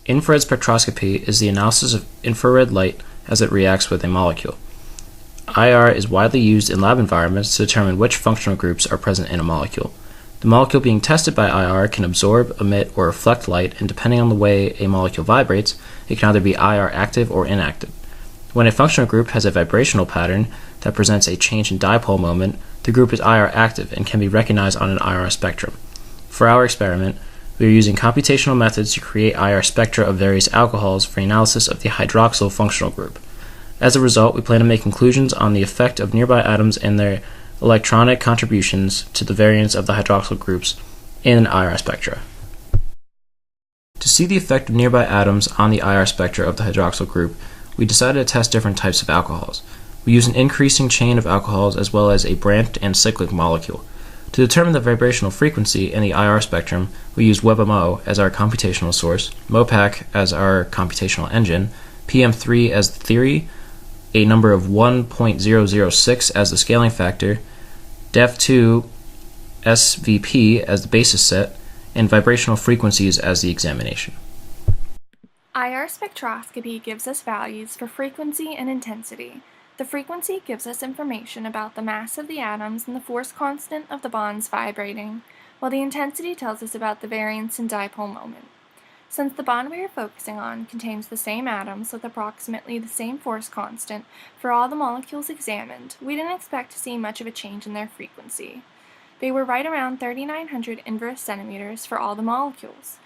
Infrared spectroscopy is the analysis of infrared light as it reacts with a molecule. IR is widely used in lab environments to determine which functional groups are present in a molecule. The molecule being tested by IR can absorb, emit, or reflect light, and depending on the way a molecule vibrates, it can either be IR active or inactive. When a functional group has a vibrational pattern that presents a change in dipole moment, the group is IR active and can be recognized on an IR spectrum. For our experiment, we are using computational methods to create IR spectra of various alcohols for analysis of the hydroxyl functional group. As a result, we plan to make conclusions on the effect of nearby atoms and their electronic contributions to the variance of the hydroxyl groups in IR spectra. To see the effect of nearby atoms on the IR spectra of the hydroxyl group, we decided to test different types of alcohols. We use an increasing chain of alcohols as well as a branched and cyclic molecule. To determine the vibrational frequency in the IR spectrum, we used WebMO as our computational source, MOPAC as our computational engine, PM3 as the theory, a number of 1.006 as the scaling factor, DEF2 SVP as the basis set, and vibrational frequencies as the examination. IR spectroscopy gives us values for frequency and intensity. The frequency gives us information about the mass of the atoms and the force constant of the bonds vibrating, while the intensity tells us about the variance in dipole moment. Since the bond we are focusing on contains the same atoms with approximately the same force constant for all the molecules examined, we didn't expect to see much of a change in their frequency. They were right around 3,900 inverse centimeters for all the molecules.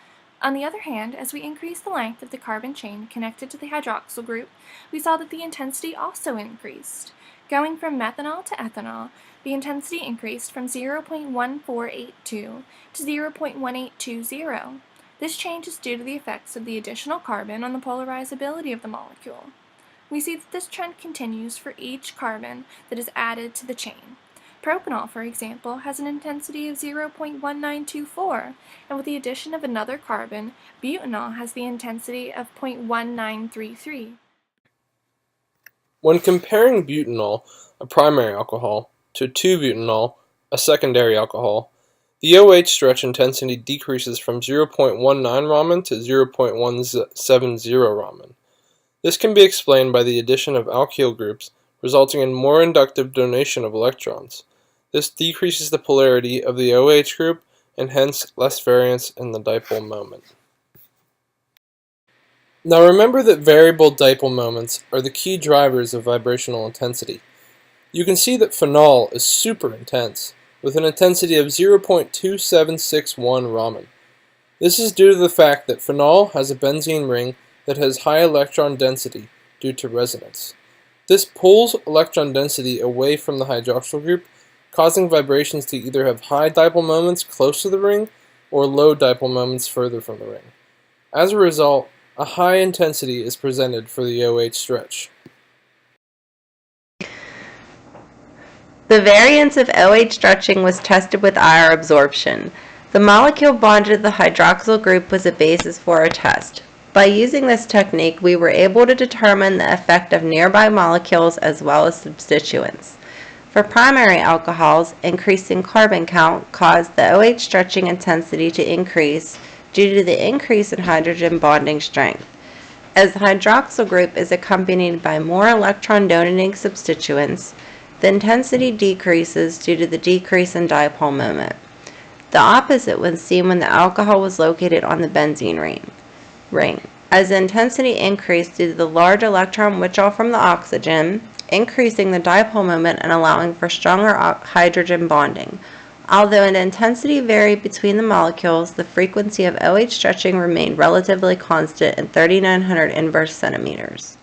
On the other hand, as we increased the length of the carbon chain connected to the hydroxyl group, we saw that the intensity also increased. Going from methanol to ethanol, the intensity increased from 0.1482 to 0.1820. This change is due to the effects of the additional carbon on the polarizability of the molecule. We see that this trend continues for each carbon that is added to the chain. Propanol, for example, has an intensity of 0.1924, and with the addition of another carbon, butanol has the intensity of 0.1933. When comparing butanol, a primary alcohol, to 2-butanol, a secondary alcohol, the OH stretch intensity decreases from 0.19 Raman to 0.170 Raman. This can be explained by the addition of alkyl groups, resulting in more inductive donation of electrons. This decreases the polarity of the OH group and hence less variance in the dipole moment. Now remember that variable dipole moments are the key drivers of vibrational intensity. You can see that phenol is super intense, with an intensity of 0.2761 Raman. This is due to the fact that phenol has a benzene ring that has high electron density due to resonance. This pulls electron density away from the hydroxyl group, causing vibrations to either have high dipole moments close to the ring or low dipole moments further from the ring. As a result, a high intensity is presented for the OH stretch. The variance of OH stretching was tested with IR absorption. The molecule bonded to the hydroxyl group was a basis for our test. By using this technique, we were able to determine the effect of nearby molecules as well as substituents. For primary alcohols, increasing carbon count caused the OH stretching intensity to increase due to the increase in hydrogen bonding strength. As the hydroxyl group is accompanied by more electron donating substituents, the intensity decreases due to the decrease in dipole moment. The opposite was seen when the alcohol was located on the benzene ring. As the intensity increased due to the large electron withdrawal from the oxygen, increasing the dipole moment and allowing for stronger hydrogen bonding. Although an intensity varied between the molecules, the frequency of OH stretching remained relatively constant at 3,900 inverse centimeters.